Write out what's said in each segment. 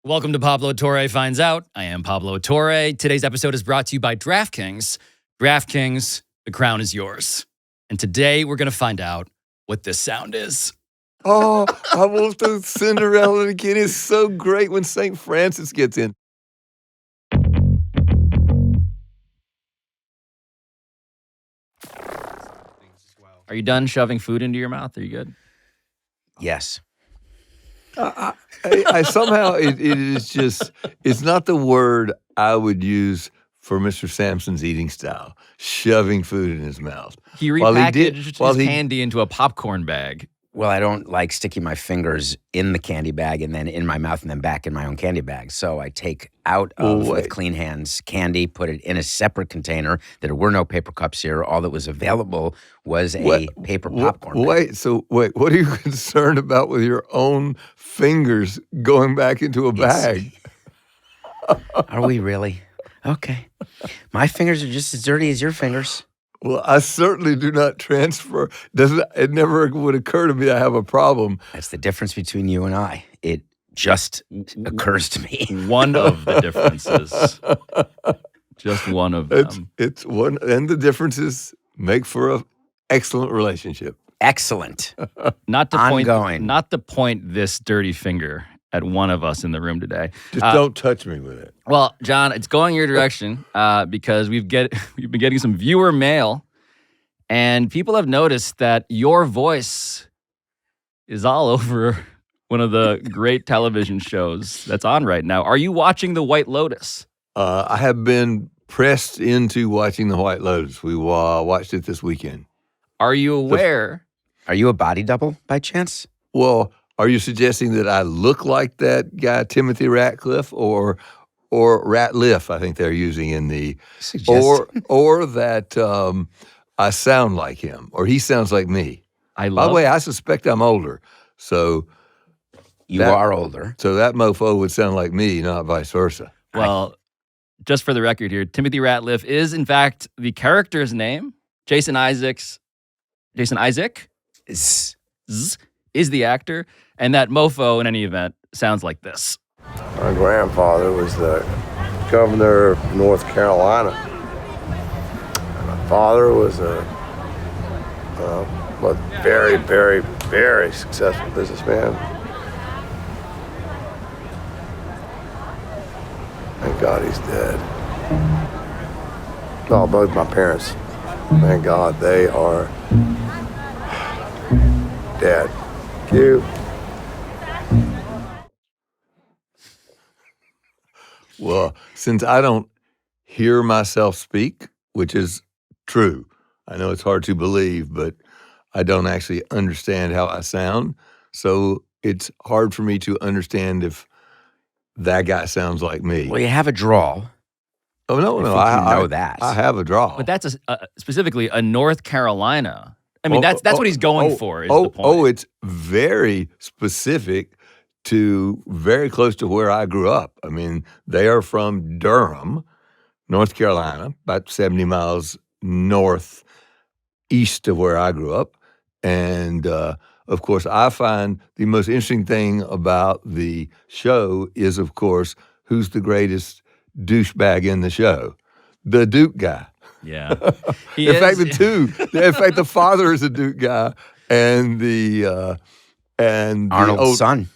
Welcome to Pablo Torre Finds Out. I am Pablo Torre. Today's episode is brought to you by DraftKings. DraftKings, the crown is yours. And today we're going to find out what this sound is. Oh, I want the Cinderella again. It's so great when St. Francis gets in. Are you done shoving food into your mouth? Are you good? Yes. I somehow, it is just, it's not the word I would use for Mr. Samson's eating style, shoving food in his mouth. He repackaged his candy into a popcorn bag. Well, I don't like sticking my fingers in the candy bag and then in my mouth and then back in my own candy bag. So I take out of, with clean hands, candy, put it in a separate container. There were no paper cups here. All that was available was a paper popcorn bag. Wait, what are you concerned about with your own fingers going back into a bag? Are we really? Okay. My fingers are just as dirty as your fingers. Well, I certainly do not transfer. It never would occur to me I have a problem. That's the difference between you and I. It just occurs to me. One of the differences. Just one of them. It's one, and the differences make for an excellent relationship. Excellent. Not to Ongoing. point this dirty finger at one of us in the room today. Just don't touch me with it. Well, John, it's going your direction because we've been getting some viewer mail, and people have noticed that your voice is all over one of the great television shows that's on right now. Are you watching The White Lotus? I have been pressed into watching The White Lotus. We watched it this weekend. Are you aware? Are you a body double by chance? Well, are you suggesting that I look like that guy, Timothy Ratcliffe, or Ratliff, I think they're using in the, or that I sound like him, or he sounds like me? By the way, I suspect I'm older, so you are older. So that mofo would sound like me, not vice versa. Well, just for the record here, Timothy Ratliff is in fact the character's name. Jason Isaac is the actor, and that mofo, in any event, sounds like this. My grandfather was the governor of North Carolina. And my father was a very, very, very successful businessman. Thank God he's dead. No, both my parents, thank God they are dead. Thank you. Well, since I don't hear myself speak, which is true, I know it's hard to believe, but I don't actually understand how I sound. So it's hard for me to understand if that guy sounds like me. Well, you have a drawl. Oh, no, I know that. I have a drawl. But that's specifically a North Carolina. I mean, that's what he's going for is the point. Oh, it's very specific to very close to where I grew up. I mean, they are from Durham, North Carolina, about 70 miles northeast of where I grew up. And, of course, I find the most interesting thing about the show is, of course, who's the greatest douchebag in the show? The Duke guy. Yeah. In fact, the father is a Duke guy, and the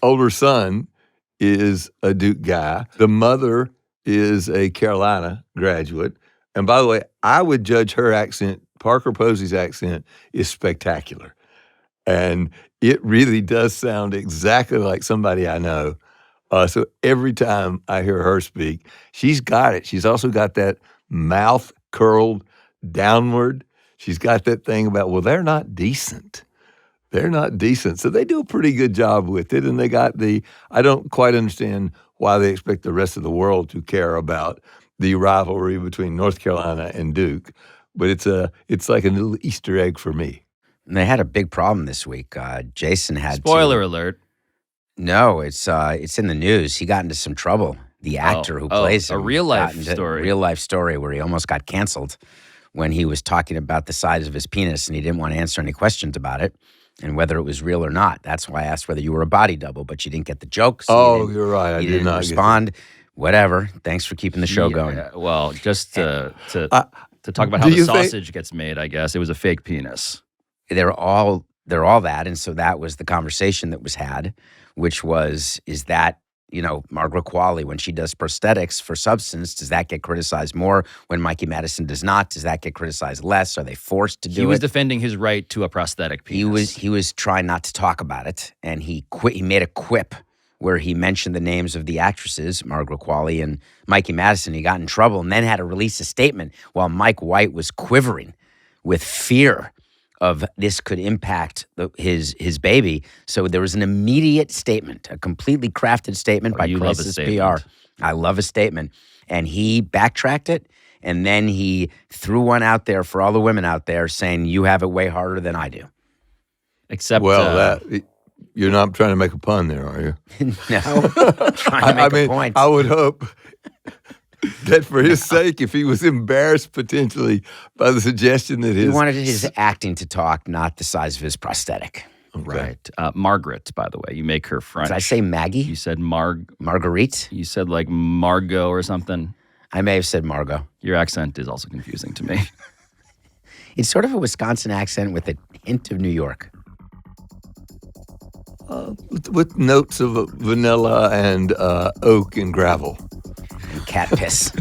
older son is a Duke guy. The mother is a Carolina graduate. And by the way, I would judge her accent, Parker Posey's accent, is spectacular. And it really does sound exactly like somebody I know. So every time I hear her speak, she's got it. She's also got that mouth curled downward. She's got that thing about, well, they're not decent. They're not decent. So they do a pretty good job with it. And they got I don't quite understand why they expect the rest of the world to care about the rivalry between North Carolina and Duke. But it's like a little Easter egg for me. And they had a big problem this week. Jason had Spoiler alert. No, it's in the news. He got into some trouble. The actor who plays him. A real-life story. A real-life story where he almost got canceled when he was talking about the size of his penis and he didn't want to answer any questions about it. and whether it was real or not. That's why I asked whether you were a body double, but you didn't get the joke. So Oh, you're right. I you did didn't not respond. Whatever. Thanks for keeping the show going. Well, just to talk about how the sausage gets made, I guess it was a fake penis. They're all that, and so that was the conversation that was had, which was, is that, Margaret Qualley, when she does prosthetics for substance, does that get criticized more? When Mikey Madison does not, does that get criticized less? Are they forced to do it? He was defending his right to a prosthetic penis. He was trying not to talk about it, and he made a quip where he mentioned the names of the actresses, Margaret Qualley and Mikey Madison. He got in trouble and then had to release a statement while Mike White was quivering with fear of this could impact his baby. So there was an immediate statement, a completely crafted statement by Crisis PR. I love a statement. And he backtracked it, and then he threw one out there for all the women out there saying, you have it way harder than I do. Except, you're not trying to make a pun there, are you? No, trying to make a point. I would hope that for his sake, if he was embarrassed potentially by the suggestion that he wanted his acting to talk, not the size of his prosthetic. Okay. Right. Margaret, by the way, you make her French. Did I say Maggie? You said Marguerite? You said like Margot or something. I may have said Margot. Your accent is also confusing to me. It's sort of a Wisconsin accent with a hint of New York. With notes of vanilla and oak and gravel. And cat piss.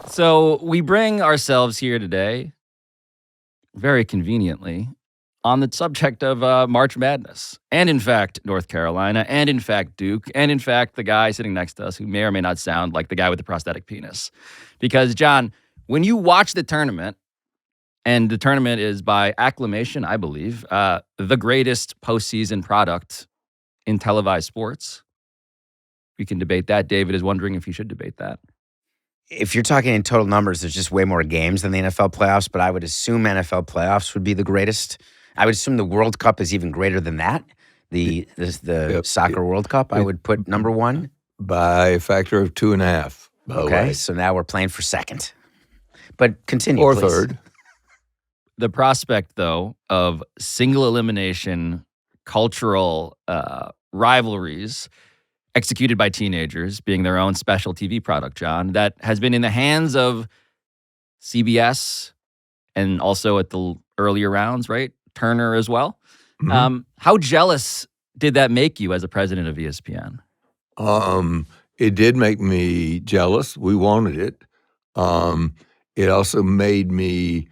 So we bring ourselves here today, very conveniently, on the subject of March Madness, and in fact, North Carolina, and in fact, Duke, and in fact, the guy sitting next to us who may or may not sound like the guy with the prosthetic penis. Because, John, when you watch the tournament, and the tournament is by acclamation, I believe, the greatest postseason product in televised sports, we can debate that. David is wondering if you should debate that. If you're talking in total numbers, there's just way more games than the NFL playoffs, but I would assume NFL playoffs would be the greatest. I would assume the World Cup is even greater than that. The soccer World Cup, I would put number one. By a factor of 2.5. Okay, so now we're playing for second. But continue, or please. Third. The prospect, though, of single elimination cultural rivalries executed by teenagers being their own special TV product, John, that has been in the hands of CBS and also at the earlier rounds, right? Turner as well. Mm-hmm. How jealous did that make you as a president of ESPN? It did make me jealous. We wanted it. It also made me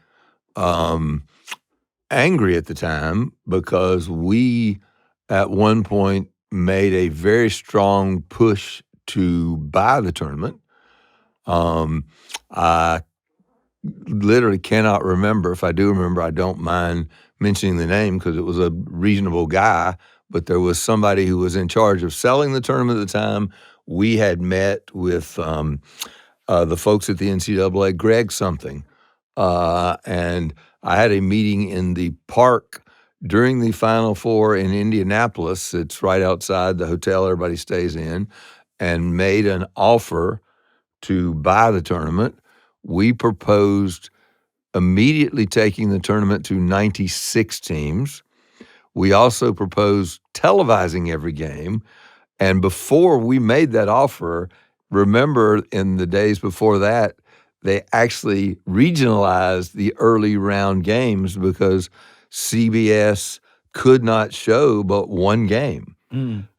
angry at the time because we, at one point, made a very strong push to buy the tournament. I literally cannot remember. If I do remember, I don't mind mentioning the name because it was a reasonable guy, but there was somebody who was in charge of selling the tournament at the time. We had met with the folks at the NCAA, Greg something, and I had a meeting in the park during the Final Four in Indianapolis. It's right outside the hotel everybody stays in, and made an offer to buy the tournament. We proposed immediately taking the tournament to 96 teams. We also proposed televising every game. And before we made that offer, remember in the days before that, they actually regionalized the early round games because CBS could not show but one game.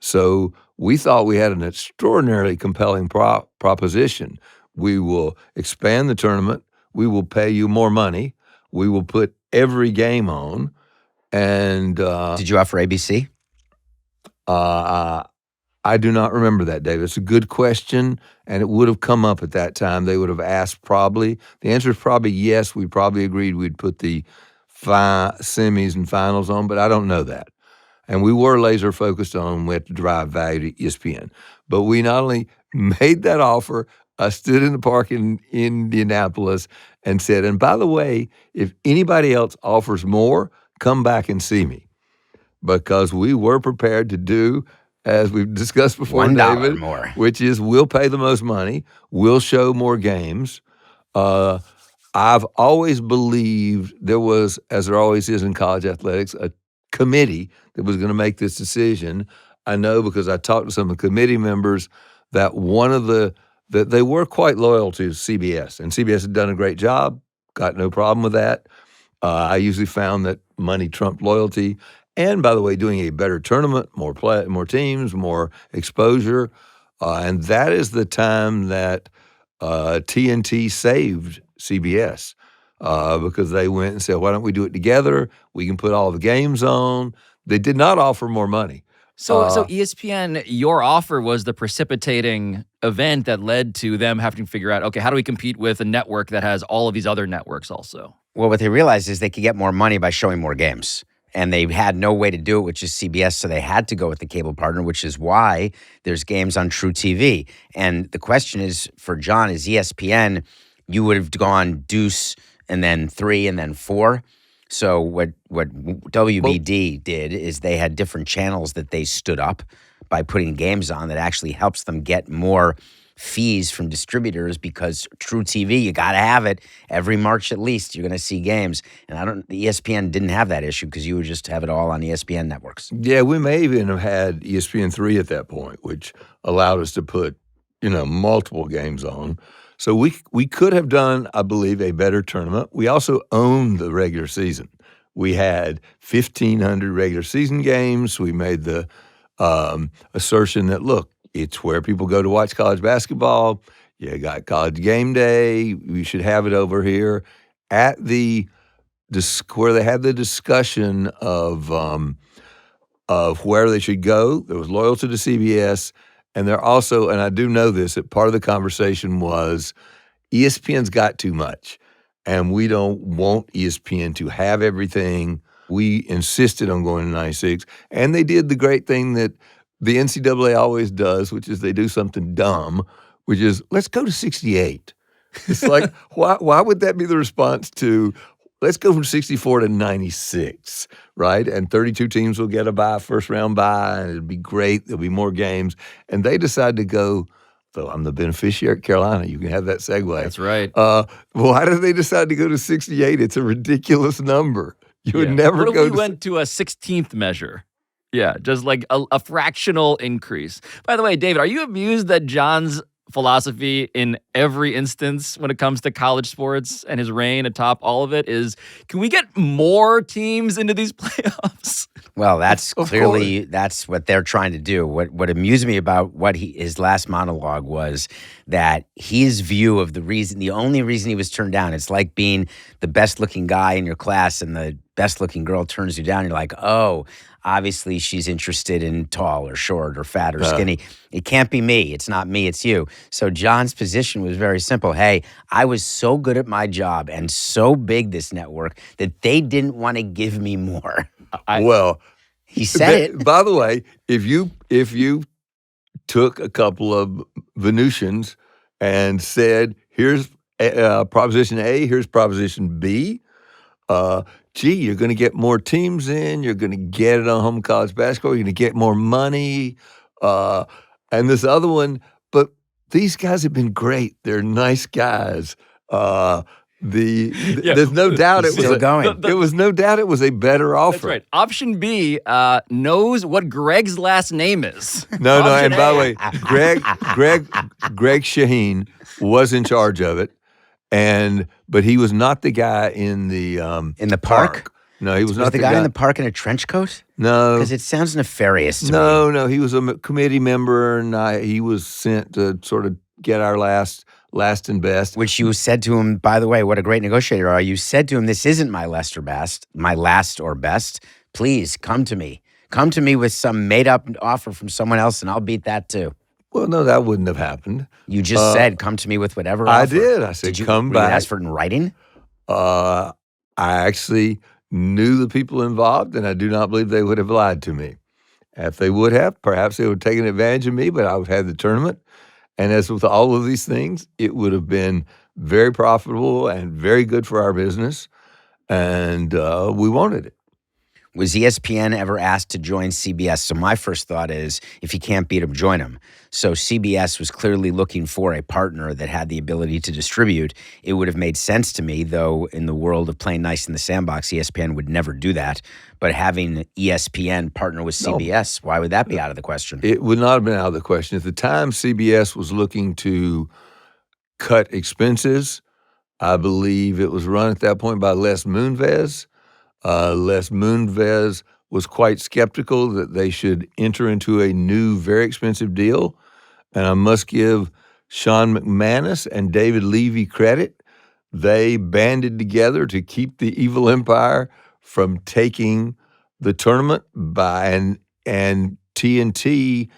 So we thought we had an extraordinarily compelling proposition. We will expand the tournament. We will pay you more money. We will put every game on. And did you offer ABC? I do not remember that, David. It's a good question, and it would have come up at that time. They would have asked probably. The answer is probably yes. We probably agreed we'd put the semis and finals on, but I don't know that. And we were laser focused on we had to drive value to ESPN. But we not only made that offer, I stood in the park in Indianapolis and said, and by the way, if anybody else offers more, come back and see me. Because we were prepared to do, as we've discussed before, $1 David, more. which is we'll pay the most money, we'll show more games. I've always believed there was, as there always is in college athletics, a committee that was going to make this decision. I know because I talked to some of the committee members that that they were quite loyal to CBS, and CBS had done a great job, got no problem with that. I usually found that money trumped loyalty. And by the way, doing a better tournament, more teams, more exposure. And that is the time that TNT saved CBS because they went and said, why don't we do it together? We can put all the games on. They did not offer more money. So ESPN, your offer was the precipitating event that led to them having to figure out, okay, how do we compete with a network that has all of these other networks also? Well, what they realized is they could get more money by showing more games. And they had no way to do it, which is CBS, so they had to go with the cable partner, which is why there's games on True TV. And the question is, for John, is ESPN, you would have gone deuce and then 3 and then 4. So what WBD did is they had different channels that they stood up by putting games on that actually helps them get more fees from distributors because True TV, you got to have it every March at least. You're going to see games. And the ESPN didn't have that issue because you would just have it all on ESPN networks. Yeah, we may even have had ESPN 3 at that point, which allowed us to put, multiple games on. So we could have done, I believe, a better tournament. We also owned the regular season. We had 1,500 regular season games. We made the assertion that, look, it's where people go to watch college basketball. You got college game day. We should have it over here at where they had the discussion of where they should go. There was loyalty to CBS. And they're also, and I do know this, that part of the conversation was ESPN's got too much, and we don't want ESPN to have everything. We insisted on going to 96, and they did the great thing that the NCAA always does, which is they do something dumb, which is, let's go to 68. It's like, why would that be the response to, let's go from 64 to 96, right? And 32 teams will get a first round bye, and it'll be great. There'll be more games. And they decide to go, though I'm the beneficiary at Carolina, you can have that segue. That's right. Why did they decide to go to 68? It's a ridiculous number. You would never what go if we went to a 16th measure? Yeah, just like a fractional increase. By the way, David, are you amused that John's philosophy in every instance when it comes to college sports and his reign atop all of it is, can we get more teams into these playoffs? Well, that's clearly, that's what they're trying to do. What amused me about his last monologue was that his view of the only reason he was turned down, it's like being the best looking guy in your class and the best looking girl turns you down. You're like, oh, obviously she's interested in tall or short or fat or skinny. It can't be me. It's not me. It's you. So John's position was very simple. Hey, I was so good at my job and so big, this network, that they didn't want to give me more. He said it. By the way, if you took a couple of Venusians and said, here's Proposition A, here's Proposition B, you're going to get more teams in, you're going to get it on home college basketball, you're going to get more money, and this other one, but these guys have been great. They're nice guys. There's no doubt it was a better offer. That's right. Option B knows what Greg's last name is. No, and by the way, Greg Shaheen was in charge of it, but he was not the guy in the park. No, he was not the guy in the park in a trench coat? No. Because it sounds nefarious to me. No, he was a committee member, and he was sent to sort of get our last and best. Which you said to him, by the way, what a great negotiator you are. You said to him, this isn't my last or best. Please, come to me. Come to me with some made-up offer from someone else, and I'll beat that too. Well, no, that wouldn't have happened. You just said, come to me with whatever offer. I did. I said, come back. Did you ask for it in writing? I actually knew the people involved, and I do not believe they would have lied to me. If they would have, perhaps they would have taken advantage of me, but I would have had the tournament, And as with all of these things, it would have been very profitable and very good for our business, and we wanted it. Was ESPN ever asked to join CBS? So my first thought is, if you can't beat them, join them. So CBS was clearly looking for a partner that had the ability to distribute. It would have made sense to me, though, in the world of playing nice in the sandbox, ESPN would never do that. But having ESPN partner with CBS, why would that be out of the question? It would not have been out of the question. At the time, CBS was looking to cut expenses. I believe it was run at that point by Les Moonves. Les Moonves was quite skeptical that they should enter into a new, very expensive deal. And I must give Sean McManus and David Levy credit. They banded together to keep the evil empire from taking the tournament and TNT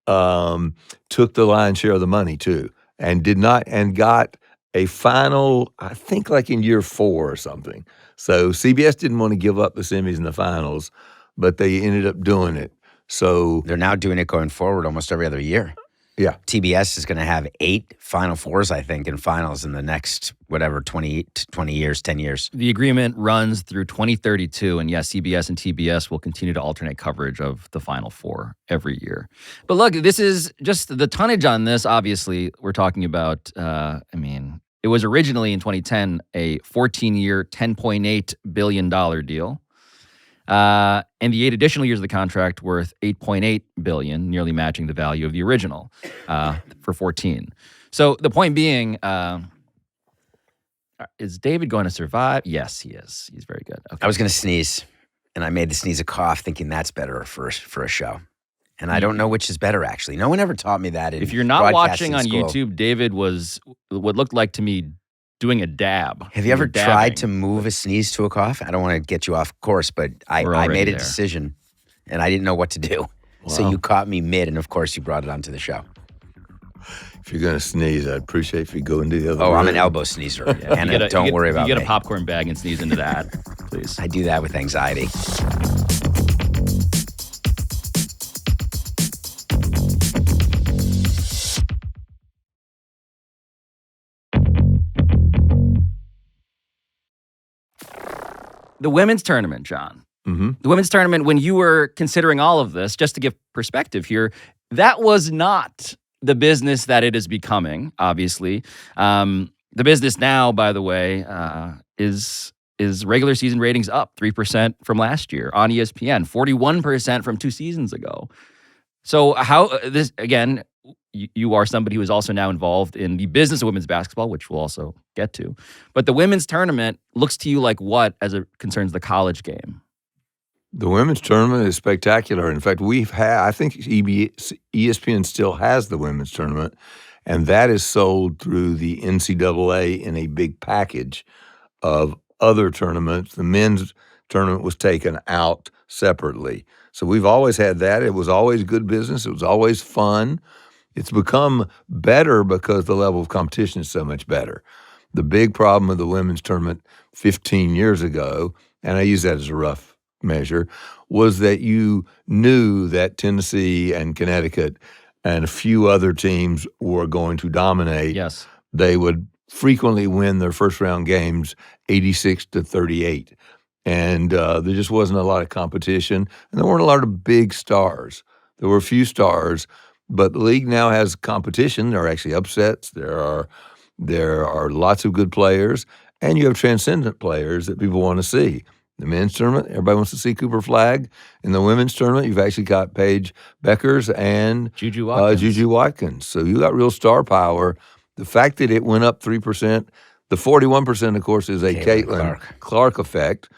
took the lion's share of the money too, and got a final, I think like in year 4 or something. So CBS didn't want to give up the semis and the finals, but they ended up doing it. So they're now doing it going forward almost every other year. Yeah. TBS is going to have 8 Final Fours, I think, in finals in the next, 20 years, 10 years. The agreement runs through 2032, and yes, CBS and TBS will continue to alternate coverage of the Final Four every year. But look, this is just the tonnage on this, obviously, we're talking about, it was originally in 2010 a 14-year, $10.8 billion deal. And the 8 additional years of the contract worth $8.8 billion, nearly matching the value of the original for 14. So the point being, is David going to survive? Yes, he is. He's very good. Okay. I was going to sneeze, and I made the sneeze a cough, thinking that's better for a show. And I don't know which is better, actually. No one ever taught me that. If you're not watching on school. YouTube, David was what looked like to me doing a dab. Have you ever tried to move a sneeze to a cough? I don't want to get you off course, but I made a decision, and I didn't know what to do. Wow. So you caught me mid, and of course you brought it onto the show. If you're going to sneeze, I'd appreciate if you go into the other room. I'm an elbow sneezer. And don't worry about me. You get a popcorn bag and sneeze into that, please. I do that with anxiety. The women's tournament, John. Mm-hmm. The women's tournament, when you were considering all of this, just to give perspective here, that was not the business that it is becoming, obviously. The business now, by the way, is regular season ratings up 3% from last year on ESPN, 41% from 2 seasons ago. So how this, again, you are somebody who is also now involved in the business of women's basketball, which we'll also get to. But the women's tournament looks to you like what as it concerns the college game? The women's tournament is spectacular. In fact, I think ESPN still has the women's tournament, and that is sold through the NCAA in a big package of other tournaments. The men's tournament was taken out separately. So we've always had that. It was always good business. It was always fun. It's become better because the level of competition is so much better. The big problem of the women's tournament 15 years ago, and I use that as a rough measure, was that you knew that Tennessee and Connecticut and a few other teams were going to dominate. Yes. They would frequently win their first round games 86-38. And there just wasn't a lot of competition, and there weren't a lot of big stars. There were a few stars, but the league now has competition. There are actually upsets. There are lots of good players, and you have transcendent players that people want to see. The men's tournament, everybody wants to see Cooper Flagg. In the women's tournament, you've actually got Paige Beckers and Juju Watkins. So you got real star power. The fact that it went up 3%, the 41%, of course, is a Caitlin Clark effect.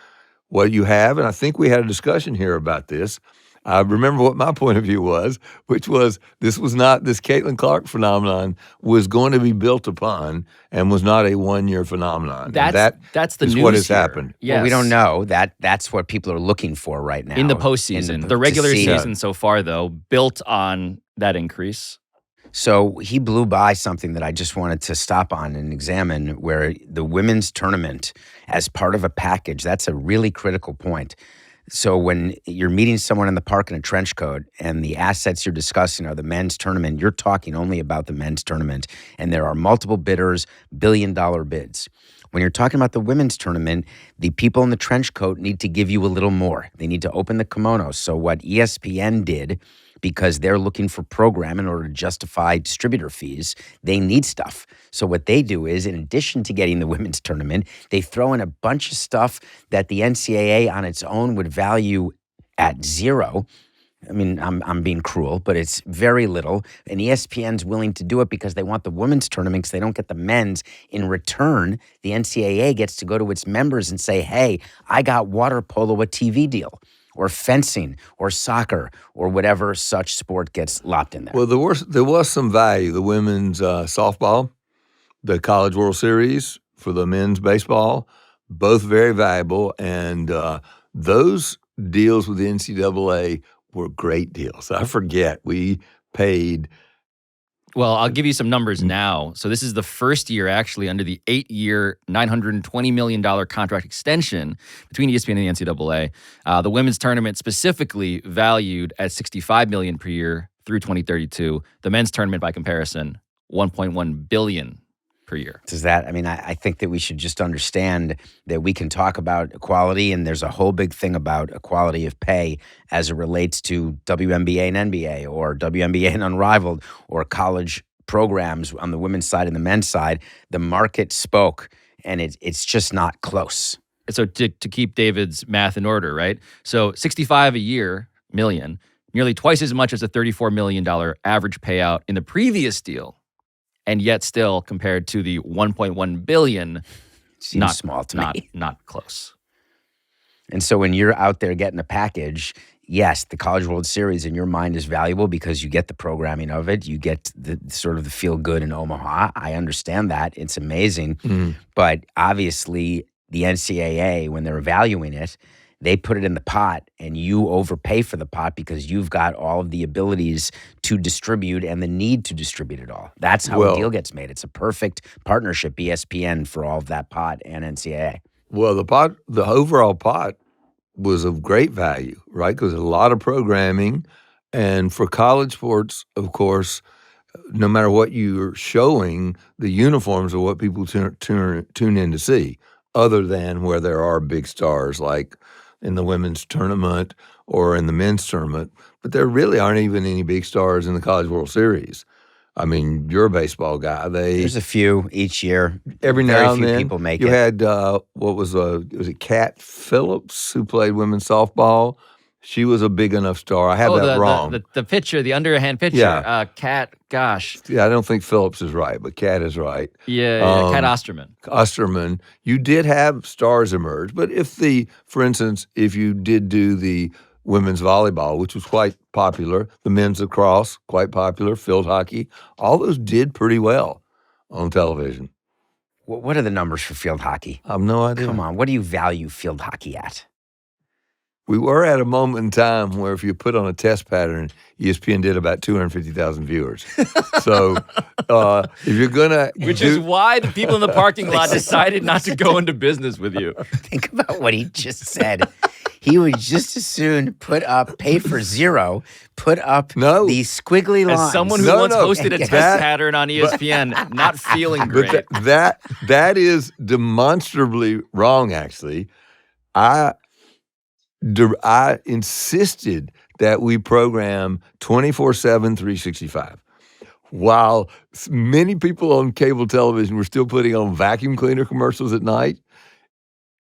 What you have, and I think we had a discussion here about this, I remember what my point of view was, which was this Caitlin Clark phenomenon was going to be built upon and was not a one-year phenomenon. That's the news what has here. happened. Yes. Well, we don't know. That's what people are looking for right now. In the postseason. The regular season so far, though, built on that increase. So he blew by something that I just wanted to stop on and examine, where the women's tournament as part of a package, that's a really critical point. So when you're meeting someone in the park in a trench coat and the assets you're discussing are the men's tournament, you're talking only about the men's tournament, and there are multiple bidders, billion-dollar bids. When you're talking about the women's tournament, the people in the trench coat need to give you a little more. They need to open the kimono. So what ESPN did, because they're looking for program in order to justify distributor fees, they need stuff. So what they do is, in addition to getting the women's tournament, they throw in a bunch of stuff that the NCAA on its own would value at zero. I mean, I'm being cruel, but it's very little. And ESPN's willing to do it because they want the women's tournament because they don't get the men's. In return, the NCAA gets to go to its members and say, hey, I got water polo a TV deal, or fencing, or soccer, or whatever such sport gets lopped in there. Well, there was some value. The women's softball, the College World Series for the men's baseball, both very valuable. And those deals with the NCAA were great deals. I forget, we paid. Well, I'll give you some numbers now. So this is the first year actually under the 8-year, $920 million contract extension between ESPN and the NCAA. The women's tournament specifically valued at $65 million per year through 2032. The men's tournament, by comparison, $1.1 billion per year. Does that, I mean, I think that we should just understand that we can talk about equality, and there's a whole big thing about equality of pay as it relates to WNBA and NBA, or WNBA and Unrivaled, or college programs on the women's side and the men's side. The market spoke, and it's just not close. So to keep David's math in order, right? So 65 a year, million, nearly twice as much as a $34 million average payout in the previous deal. And yet still, compared to the $1.1 billion, Seems small to me. Not close. And so when you're out there getting a package, yes, the College World Series in your mind is valuable because you get the programming of it. You get the sort of the feel good in Omaha. I understand that. It's amazing. Mm-hmm. But obviously, the NCAA, when they're valuing it, they put it in the pot, and you overpay for the pot because you've got all of the abilities to distribute and the need to distribute it all. That's how a deal gets made. It's a perfect partnership, ESPN, for all of that pot and NCAA. Well, the overall pot was of great value, right? Because a lot of programming. And for college sports, of course, no matter what you're showing, the uniforms are what people tune in to see, other than where there are big stars like in the women's tournament or in the men's tournament. But there really aren't even any big stars in the College World Series. I mean, you're a baseball guy. There's a few each year. Every now and then. Very few people make it. You had, was it Kat Phillips, who played women's softball? She was a big enough star. I have that wrong. The pitcher, the underhand pitcher. Yeah. Kat, gosh. Yeah, I don't think Phillips is right, but Kat is right. Yeah, Kat Osterman. Osterman. You did have stars emerge, but for instance, if you did do the women's volleyball, which was quite popular, the men's lacrosse, quite popular, field hockey, all those did pretty well on television. What are the numbers for field hockey? I have no idea. Come on, what do you value field hockey at? We were at a moment in time where if you put on a test pattern, ESPN did about 250,000 viewers. So if you're going to Which is why the people in the parking lot decided not to go into business with you. Think about what he just said. He would just as soon pay for zero, put up these squiggly lines. As someone who once hosted a test pattern on ESPN, not feeling great. But that is demonstrably wrong, actually. I insisted that we program 24/7, 365. While many people on cable television were still putting on vacuum cleaner commercials at night,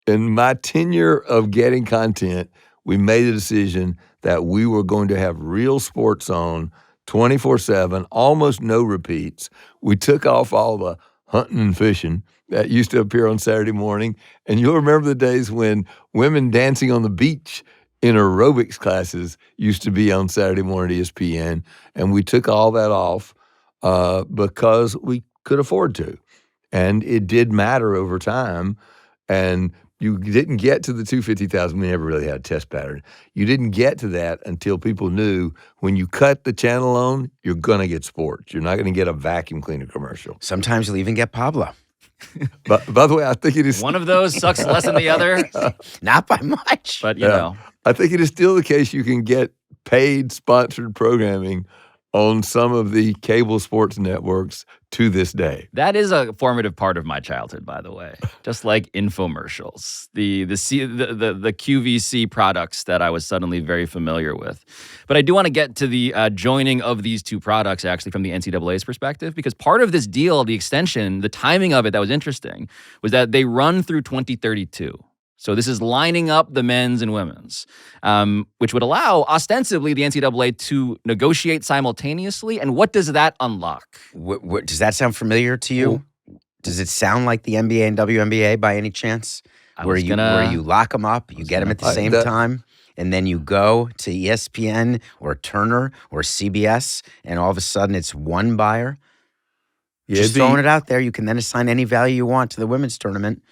in my tenure of getting content, we made a decision that we were going to have real sports on 24/7, almost no repeats. We took off all the hunting and fishing that used to appear on Saturday morning. And you'll remember the days when women dancing on the beach in aerobics classes used to be on Saturday morning at ESPN. And we took all that off because we could afford to. And it did matter over time. And you didn't get to the 250,000. We never really had a test pattern. You didn't get to that until people knew when you cut the channel on, you're going to get sports. You're not going to get a vacuum cleaner commercial. Sometimes you'll even get Pablo. But by the way, I think it is one of those sucks less than the other. Not by much. But you know, I think it is still the case you can get paid sponsored programming on some of the cable sports networks to this day. That is a formative part of my childhood, by the way. Just like infomercials, the QVC products that I was suddenly very familiar with. But I do want to get to the joining of these two products actually from the NCAA's perspective, because part of this deal, the extension, the timing of it that was interesting was that they run through 2032. So this is lining up the men's and women's, which would allow, ostensibly, the NCAA to negotiate simultaneously. And what does that unlock? What, does that sound familiar to you? Does it sound like the NBA and WNBA by any chance? Where you lock them up, you get them at the same time, and then you go to ESPN or Turner or CBS, and all of a sudden it's one buyer? Just throwing it out there. You can then assign any value you want to the women's tournament.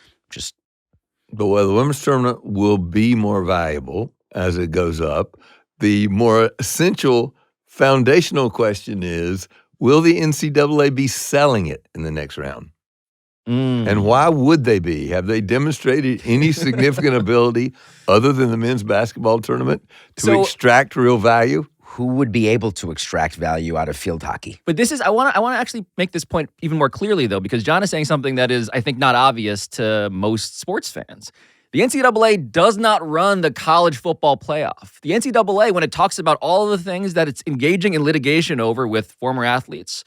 But while the women's tournament will be more valuable as it goes up, the more essential foundational question is, will the NCAA be selling it in the next round? And why would they be? Have they demonstrated any significant ability other than the men's basketball tournament to extract real value? Who would be able to extract value out of field hockey? But this is, I want to actually make this point even more clearly, though, because John is saying something that is, I think, not obvious to most sports fans. The NCAA does not run the college football playoff. The NCAA, when it talks about all of the things that it's engaging in litigation over with former athletes,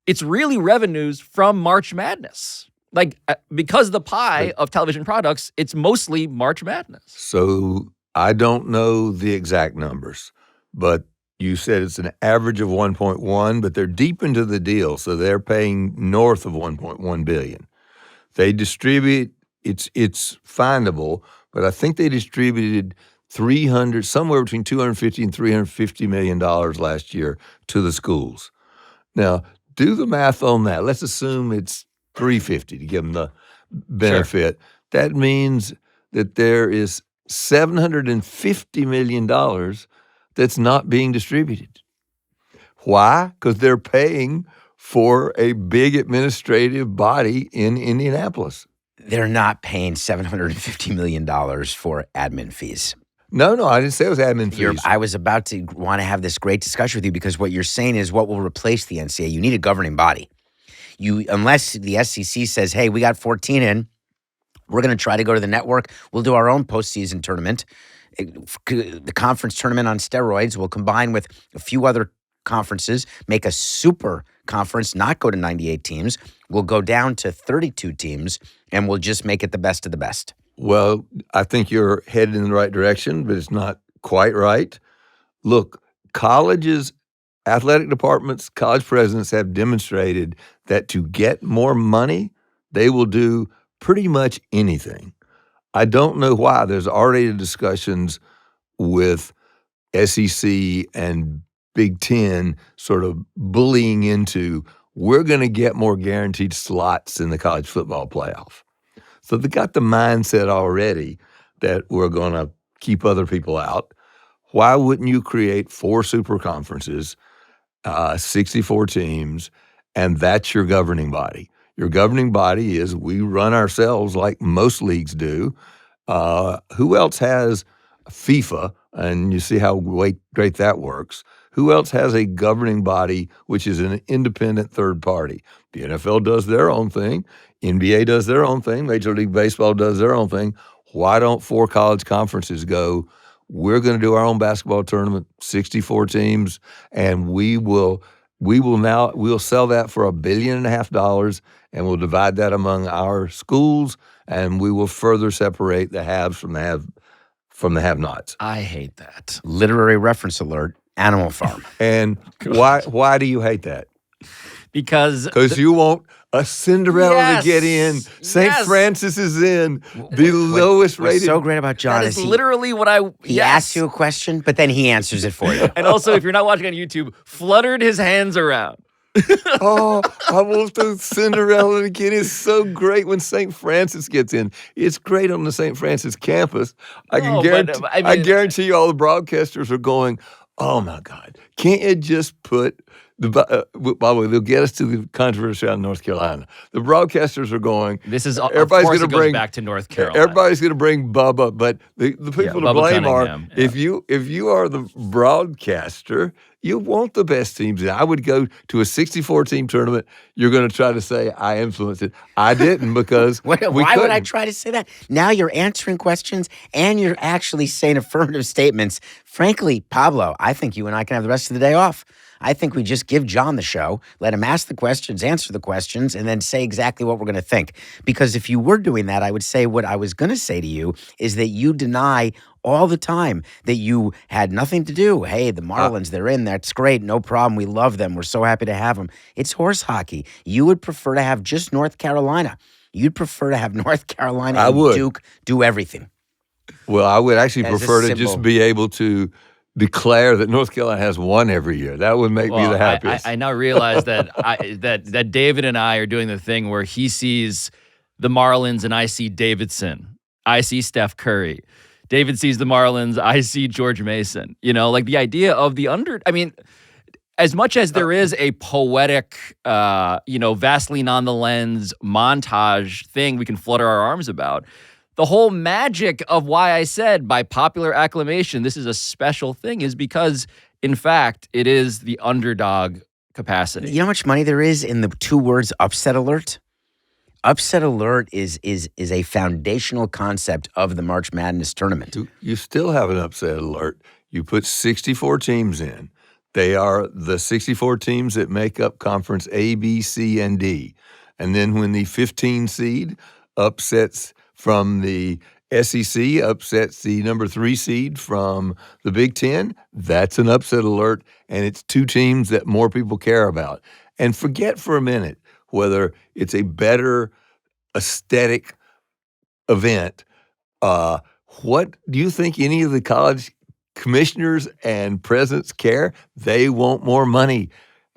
it's really revenues from March Madness. Like, because the pie of television products, it's mostly March Madness. So I don't know the exact numbers, but you said it's an average of 1.1, but they're deep into the deal, so they're paying north of 1.1 billion. They distribute, it's findable, but I think they distributed somewhere between $250 and $350 million last year to the schools. Now, do the math on that. Let's assume it's 350 to give them the benefit. Sure. That means that there is $750 million that's not being distributed. Why? Because they're paying for a big administrative body in Indianapolis. They're not paying $750 million for admin fees. No, I didn't say it was admin fees. I was about to want to have this great discussion with you because what you're saying is what will replace the NCAA. You need a governing body. Unless the SEC says, hey, we got 14 in, we're going to try to go to the network. We'll do our own postseason tournament. The conference tournament on steroids will combine with a few other conferences, make a super conference, not go to 98 teams. We'll go down to 32 teams, and we'll just make it the best of the best. Well, I think you're headed in the right direction, but it's not quite right. Look, colleges, athletic departments, college presidents have demonstrated that to get more money, they will do pretty much anything. I don't know why. There's already discussions with SEC and Big Ten sort of bullying into, we're going to get more guaranteed slots in the college football playoff. So they got the mindset already that we're going to keep other people out. Why wouldn't you create 4 super conferences, 64 teams, and that's your governing body? Your governing body is we run ourselves like most leagues do. Who else has FIFA? And you see how great that works. Who else has a governing body which is an independent third party? The NFL does their own thing. NBA does their own thing. Major League Baseball does their own thing. Why don't 4 college conferences go, we're going to do our own basketball tournament, 64 teams, and we'll sell that for $1.5 billion, and we'll divide that among our schools, and we will further separate the haves from the have-nots. I hate that. Literary reference alert, Animal Farm. And why do you hate that? Because you want a Cinderella to get in. St. Francis is in, the lowest rated. What's so great about John that is literally what he asks you a question, but then he answers it for you. And also, if you're not watching on YouTube, fluttered his hands around. Oh, I want the Cinderella to get in. It's so great when St. Francis gets in. It's great on the St. Francis campus. I guarantee you all the broadcasters are going, Oh my God! Can't you just put by the way, they'll get us to the controversy out in North Carolina. The broadcasters are going. This is, of everybody's course, going it to goes bring back to North Carolina. Everybody's going to bring Bubba, but the people to Bubba blame Cunningham, are if you are the broadcaster, you want the best teams. I would go to a 64-team tournament. You're going to try to say I influenced it. I didn't because Why would I try to say that? Now you're answering questions and you're actually saying affirmative statements. Frankly, Pablo, I think you and I can have the rest of the day off. I think we just give John the show, let him ask the questions, answer the questions, and then say exactly what we're going to think. Because if you were doing that, I would say what I was going to say to you is that you deny all the time that you had nothing to do. Hey, the Marlins, they're in. That's great. No problem. We love them. We're so happy to have them. It's horse hockey. You would prefer to have just North Carolina. You'd prefer to have North Carolina and Duke do everything. Well, I would actually prefer to just be able to declare that North Carolina has won every year. That would make me the happiest. I now realize that that David and I are doing the thing where he sees the Marlins and I see Davidson. I see Steph Curry. David sees the Marlins. I see George Mason. You know, like the idea of the I mean, as much as there is a poetic, Vaseline on the lens montage thing we can flutter our arms about, the whole magic of why I said by popular acclamation this is a special thing is because, in fact, it is the underdog capacity. You know how much money there is in the two words upset alert? Upset alert is a foundational concept of the March Madness tournament. You still have an upset alert. You put 64 teams in. They are the 64 teams that make up Conference A, B, C, and D. And then when the 15 seed upsets from the SEC, upsets the number 3 seed from the Big Ten, that's an upset alert, and it's two teams that more people care about. And forget for a minute whether it's a better aesthetic event. What do you think any of the college commissioners and presidents care? They want more money.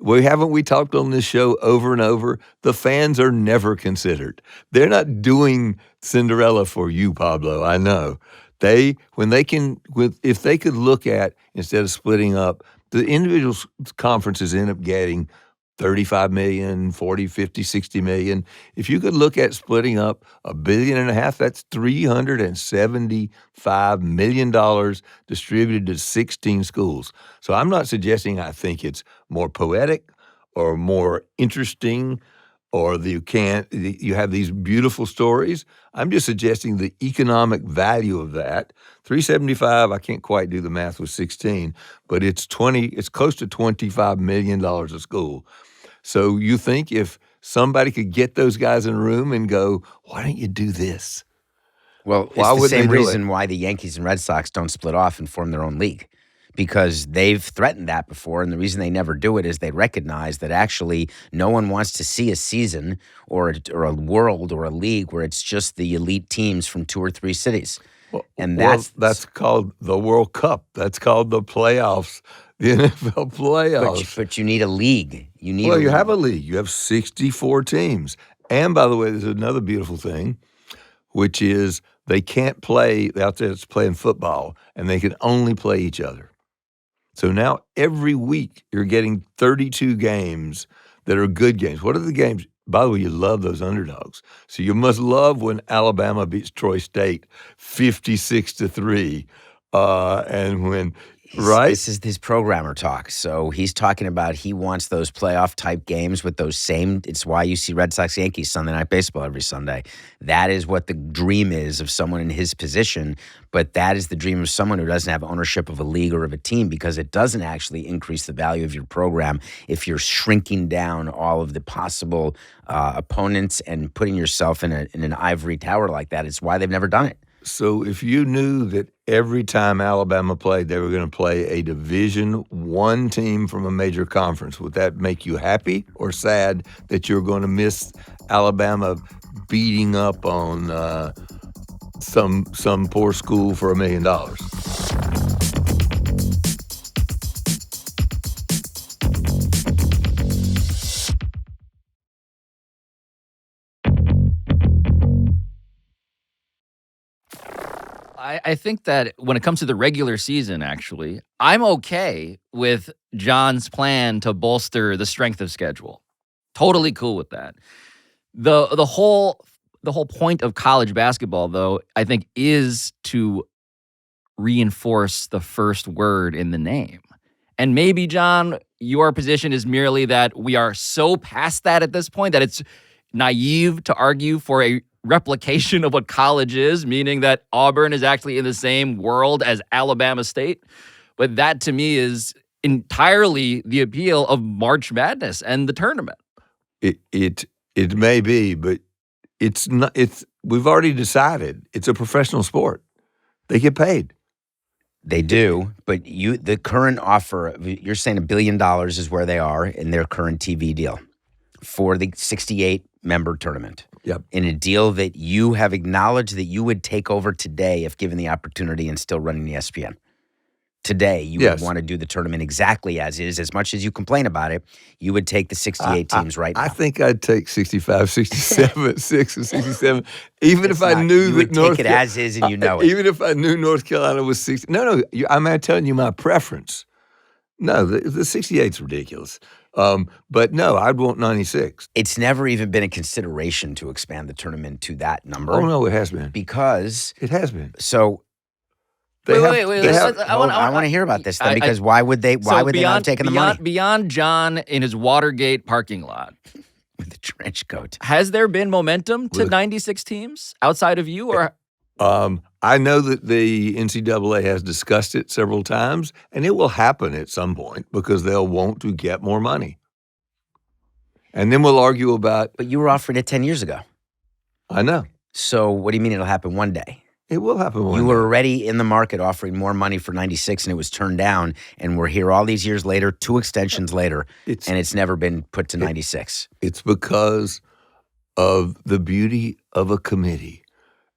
Haven't we talked on this show over and over? The fans are never considered. They're not doing Cinderella for you, Pablo. I know. If they could look at, instead of splitting up, the individual conferences end up getting 35 million, 40, 50, 60 million. If you could look at splitting up $1.5 billion, that's $375 million distributed to 16 schools. So I'm not suggesting I think it's more poetic or more interesting or that you have these beautiful stories. I'm just suggesting the economic value of that. 375, I can't quite do the math with 16, but it's close to $25 million a school. So you think if somebody could get those guys in a room and go, why don't you do this? Well, it's the same reason why the Yankees and Red Sox don't split off and form their own league, because they've threatened that before, and the reason they never do it is they recognize that actually no one wants to see a season or a world or a league where it's just the elite teams from 2 or 3 cities. And that's called the World Cup. That's called the playoffs, the NFL playoffs. But you need a league. You have a league. You have 64 teams. And by the way, there's another beautiful thing, which is they can't play out there playing football, and they can only play each other. So now every week you're getting 32 games that are good games. What are the games? By the way, you love those underdogs. So you must love when Alabama beats Troy State 56-3, and when right. This is his programmer talk. So he's talking about he wants those playoff type games with those same. It's why you see Red Sox Yankees Sunday Night Baseball every Sunday. That is what the dream is of someone in his position. But that is the dream of someone who doesn't have ownership of a league or of a team, because it doesn't actually increase the value of your program if you're shrinking down all of the possible opponents and putting yourself in an ivory tower like that. It's why they've never done it. So if you knew that every time Alabama played, they were going to play a Division I team from a major conference, would that make you happy or sad that you're going to miss Alabama beating up on some poor school for $1 million? I think that when it comes to the regular season, actually, I'm okay with John's plan to bolster the strength of schedule. Totally cool with that. The whole point of college basketball, though, I think, is to reinforce the first word in the name. And maybe, John, your position is merely that we are so past that at this point that it's naive to argue for a replication of what college is, meaning that Auburn is actually in the same world as Alabama State. But that, to me, is entirely the appeal of March Madness and the tournament. It may be, but it's not. We've already decided it's a professional sport. They get paid. They do, but the current offer, you're saying $1 billion is where they are in their current TV deal for the 68-member tournament. Yep. In a deal that you have acknowledged that you would take over today if given the opportunity and still running ESPN. Today, you would want to do the tournament exactly as is. As much as you complain about it, you would take the 68 teams right now. I think I'd take 65, 67, 6, and 67, even if I knew you would take it as is and you know it. Even if I knew North Carolina was 60. No, I'm not telling you my preference. No, the 68's ridiculous. But no, I'd want 96. It's never even been a consideration to expand the tournament to that number. Oh, no, it has been. Because it has been. So Wait. I want to hear about this then, because why would they not have taken the money? Beyond John in his Watergate parking lot. With the trench coat. Has there been momentum to 96 teams outside of you? Or I know that the NCAA has discussed it several times, and it will happen at some point because they'll want to get more money. And then we'll argue about... But you were offering it 10 years ago. I know. So what do you mean it'll happen one day? It will happen one day. You were already in the market offering more money for 96, and it was turned down, and we're here all these years later, 2 extensions later, and it's never been put to 96. It's because of the beauty of a committee.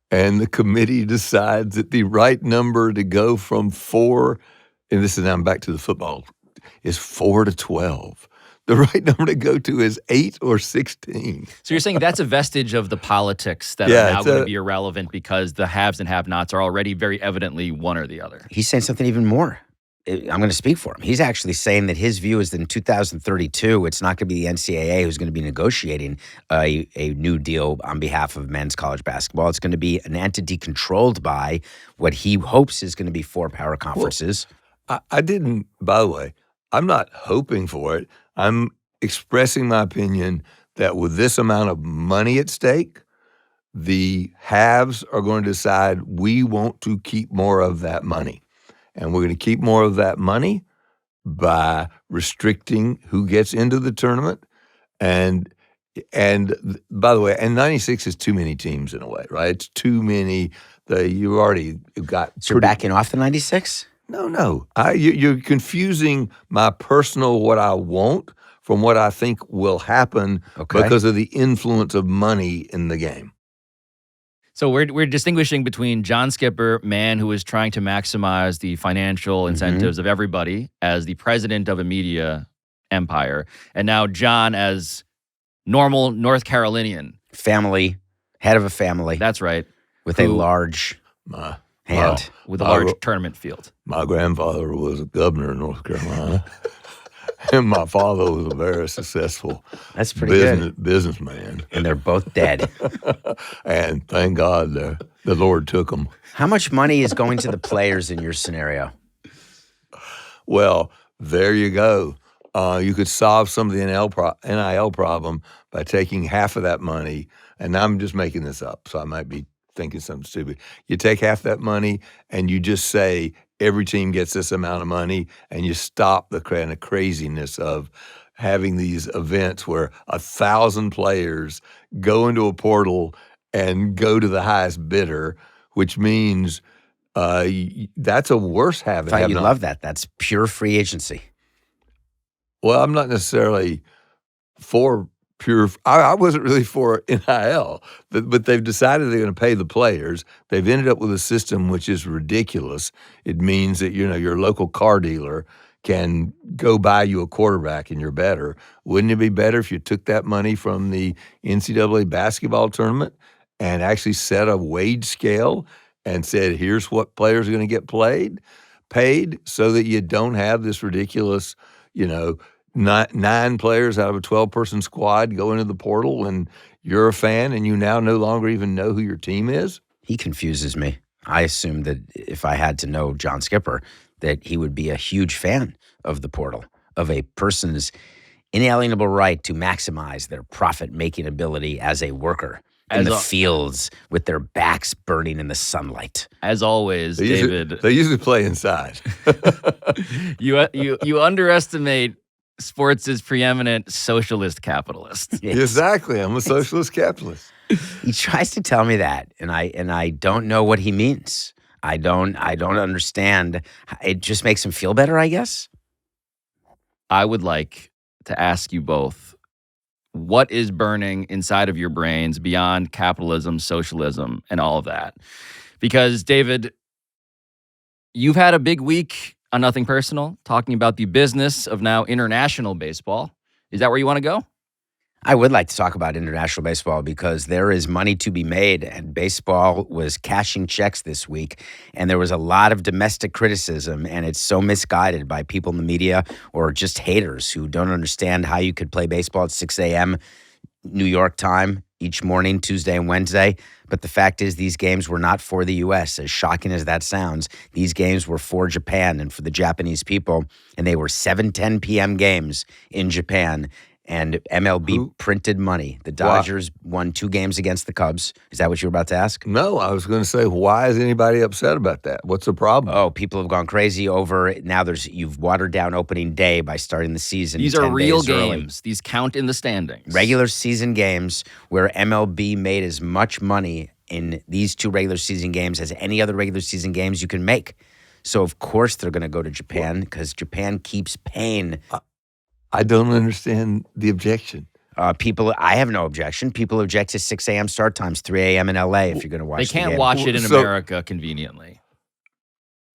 And the committee decides that the right number to go from 4, and this is now I'm back to the football, is 4 to 12. The right number to go to is 8 or 16. So you're saying that's a vestige of the politics that are now going to be irrelevant because the haves and have-nots are already very evidently one or the other. He's saying something even more. I'm going to speak for him. He's actually saying that his view is that in 2032, it's not going to be the NCAA who's going to be negotiating a new deal on behalf of men's college basketball. It's going to be an entity controlled by what he hopes is going to be 4 power conferences. Well, I didn't, by the way, I'm not hoping for it. I'm expressing my opinion that with this amount of money at stake, the haves are going to decide we want to keep more of that money. And we're going to keep more of that money by restricting who gets into the tournament. And by the way, and 96 is too many teams in a way, right? It's too many. You already got. So you're backing off the 96? No. You're confusing my personal what I want from what I think will happen because of the influence of money in the game. So we're distinguishing between John Skipper, man who is trying to maximize the financial incentives of everybody as the president of a media empire, and now John as normal North Carolinian. Family, head of a family. That's right. With a large hand. With a large tournament field. My grandfather was a governor in North Carolina. And my father was a very successful businessman. And they're both dead. And thank God the Lord took them. How much money is going to the players in your scenario? Well, there you go. You could solve some of the NIL problem by taking half of that money. And I'm just making this up, so I might be thinking something stupid. You take half that money and you just say every team gets this amount of money, and you stop the kind of craziness of having these events where 1,000 players go into a portal and go to the highest bidder, which means that's a worse have. I thought you'd love that. That's pure free agency. Well, I'm not necessarily for pure. I wasn't really for NIL, but they've decided they're going to pay the players. They've ended up with a system which is ridiculous. It means that your local car dealer can go buy you a quarterback and you're better. Wouldn't it be better if you took that money from the NCAA basketball tournament and actually set a wage scale and said, here's what players are going to get paid so that you don't have this ridiculous, 9 players out of a 12-person squad go into the portal and you're a fan and you now no longer even know who your team is? He confuses me. I assumed that if I had to know John Skipper, that he would be a huge fan of the portal, of a person's inalienable right to maximize their profit-making ability as a worker in the fields with their backs burning in the sunlight. As always, David. They usually play inside. You underestimate sports' preeminent socialist capitalist. Exactly. I'm a socialist capitalist. He tries to tell me that, and I don't know what he means. I don't understand. It just makes him feel better, I guess. I would like to ask you both, what is burning inside of your brains beyond capitalism, socialism, and all of that? Because, David, you've had a big week on Nothing Personal, talking about the business of now international baseball. Is that where you want to go? I would like to talk about international baseball because there is money to be made, and baseball was cashing checks this week, and there was a lot of domestic criticism, and it's so misguided by people in the media or just haters who don't understand how you could play baseball at 6 a.m. New York time each morning, Tuesday and Wednesday. But the fact is these games were not for the U.S., as shocking as that sounds. These games were for Japan and for the Japanese people, and they were 7:10 p.m. games in Japan. And MLB printed money. The Dodgers won 2 games against the Cubs. Is that what you were about to ask? No, I was going to say, why is anybody upset about that? What's the problem? Oh, people have gone crazy over now. You've watered down opening day by starting the season. These are real games. Early. These count in the standings. Regular season games where MLB made as much money in these 2 regular season games as any other regular season games you can make. So, of course, they're going to go to Japan because Japan keeps paying. I don't understand the objection. I have no objection. People object to 6 a.m. start times, 3 a.m. in L.A. if you're going to watch. They can't watch it in America conveniently.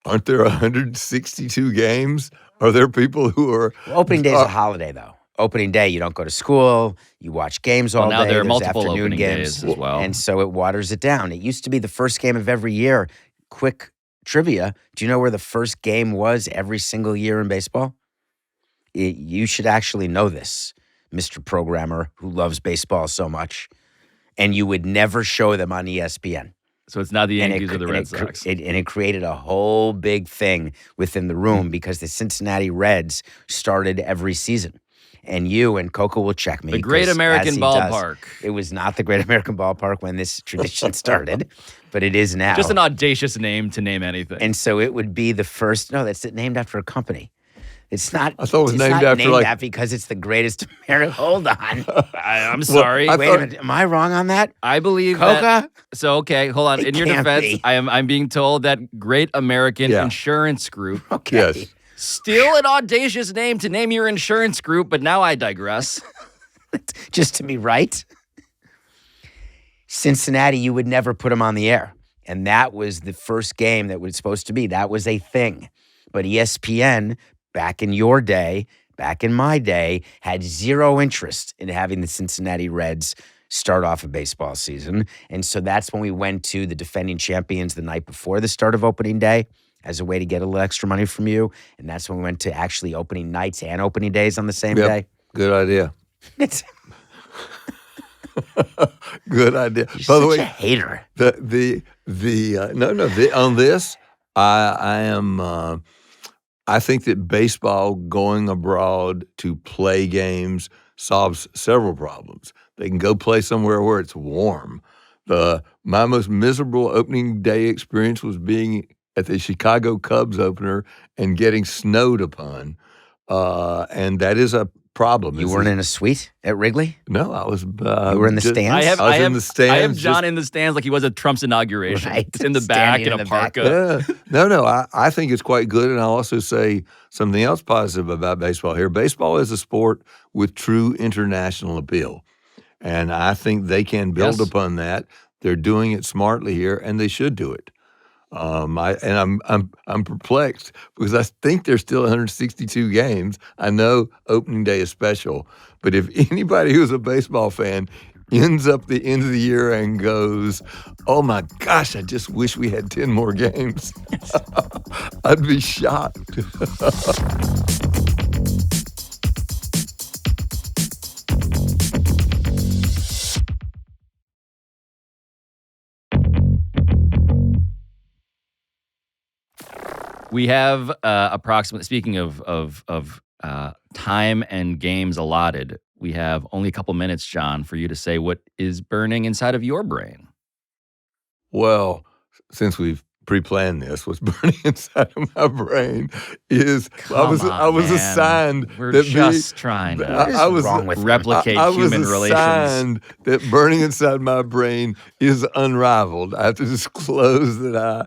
Aren't there 162 games? Are there people who are... Opening day is a holiday, though. Opening day, you don't go to school. You watch games all day. Now there are There's multiple afternoon opening games days as well. And so it waters it down. It used to be the first game of every year. Quick trivia. Do you know where the first game was every single year in baseball? You should actually know this, Mr. Programmer, who loves baseball so much. And you would never show them on ESPN. So it's not the Yankees or the Red Sox. And it created a whole big thing within the room because the Cincinnati Reds started every season. And you and Coco will check me. The Great American Ballpark. It was not the Great American Ballpark when this tradition started, but it is now. Just an audacious name to name anything. And so it would be the first. No, that's named after a company. It's not. I thought it was named after that because it's the greatest American. Hold on. I'm sorry. Wait a minute. Am I wrong on that? I believe Coca? that. So, okay, hold on. In your defense, be. I'm being told that Great American Insurance Group. Okay. Yes. Still an audacious name to name your insurance group, but now I digress. Just to be right. Cincinnati, you would never put them on the air. And that was the first game that was supposed to be. That was a thing. But ESPN, back in your day, back in my day, had zero interest in having the Cincinnati Reds start off a baseball season. And so that's when we went to the defending champions the night before the start of opening day as a way to get a little extra money from you. And that's when we went to actually opening nights and opening days on the same day. Good idea. Good idea. You're By the way, a hater. On this, I am. I think that baseball going abroad to play games solves several problems. They can go play somewhere where it's warm. My most miserable opening day experience was being at the Chicago Cubs opener and getting snowed upon, and that is a problem. You weren't in a suite at Wrigley? No, I was. You were in the stands? I was in the stands. I have John in the stands like he was at Trump's inauguration. Right. It's in the back in a parka. No, I think it's quite good, and I'll also say something else positive about baseball here. Baseball is a sport with true international appeal, and I think they can build upon that. They're doing it smartly here, and they should do it. I'm perplexed because I think there's still 162 games. I know opening day is special, but if anybody who's a baseball fan ends up the end of the year and goes, oh my gosh, I just wish we had 10 more games. I'd be shocked. We have approximately, speaking of time and games allotted, we have only a couple minutes, John, for you to say what is burning inside of your brain. Well, since we've pre-planned this, what's burning inside of my brain is I was assigned We're that just trying to I was wrong with replicate I was human relations. assigned that burning inside my brain is unrivaled. I have to disclose that I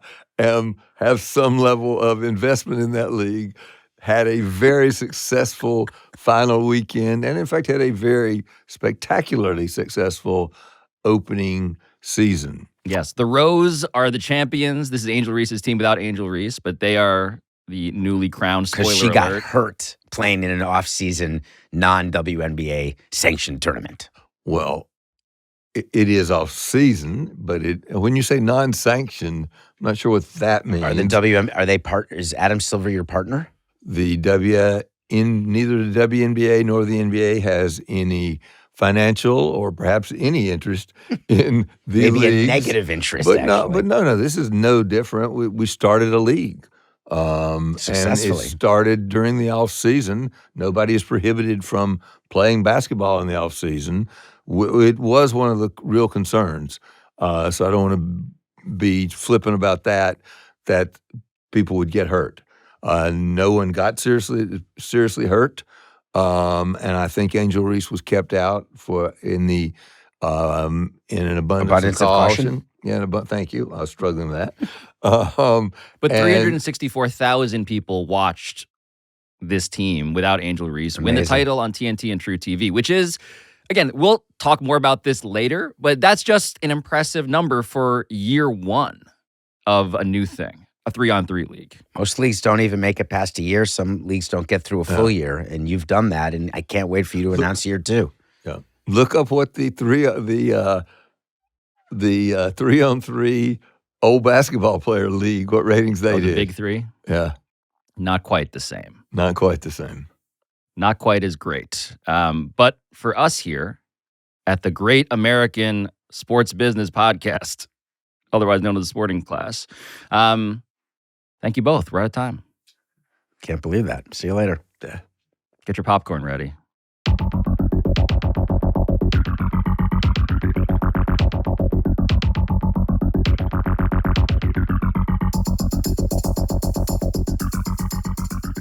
have some level of investment in that league. Had a very successful final weekend, and in fact had a very spectacularly successful opening season. Yes, the Rose are the champions. This is Angel Reese's team without Angel Reese, but they are the newly crowned. Spoiler Because she alert. got hurt playing in an off-season, non-WNBA sanctioned tournament. Well, it is off season, but when you say non-sanctioned, I'm not sure what that means. Is Adam Silver your partner? Neither the WNBA nor the NBA has any financial or perhaps any interest in the Maybe leagues. a negative interest, But actually. no, this is no different. We started a league. And it Successfully. started during the off season. Nobody is prohibited from playing basketball in the off season. It was one of the real concerns. So I don't want to be flippant about that people would get hurt. No one got seriously hurt. And I think Angel Reese was kept out in an abundance of caution. Yeah, thank you. I was struggling with that. But 364,000 people watched this team without Angel Reese win the title on TNT and True TV, which is, again, we'll talk more about this later, but that's just an impressive number for year one of a new thing, a 3-on-3 league. Most leagues don't even make it past a year. Some leagues don't get through a full year, and you've done that, and I can't wait for you to announce year two. Yeah. Look up what the 3-on-3 old basketball player league, what ratings they The did. Big Three? Yeah. Not quite the same. Not quite the same. Not quite as great. But for us here at the Great American Sports Business Podcast, otherwise known as the Sporting Class, thank you both. We're out of time. Can't believe that. See you later. Yeah. Get your popcorn ready.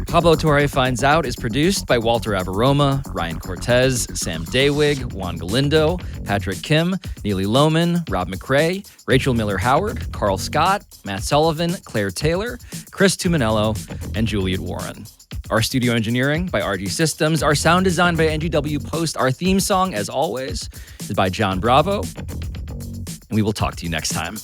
Pablo Torre Finds Out is produced by Walter Averoma, Ryan Cortez, Sam Daywig, Juan Galindo, Patrick Kim, Neely Lohman, Rob McRae, Rachel Miller-Howard, Carl Scott, Matt Sullivan, Claire Taylor, Chris Tuminello, and Juliet Warren. Our studio engineering by RG Systems. Our sound design by NGW Post. Our theme song, as always, is by John Bravo. And we will talk to you next time.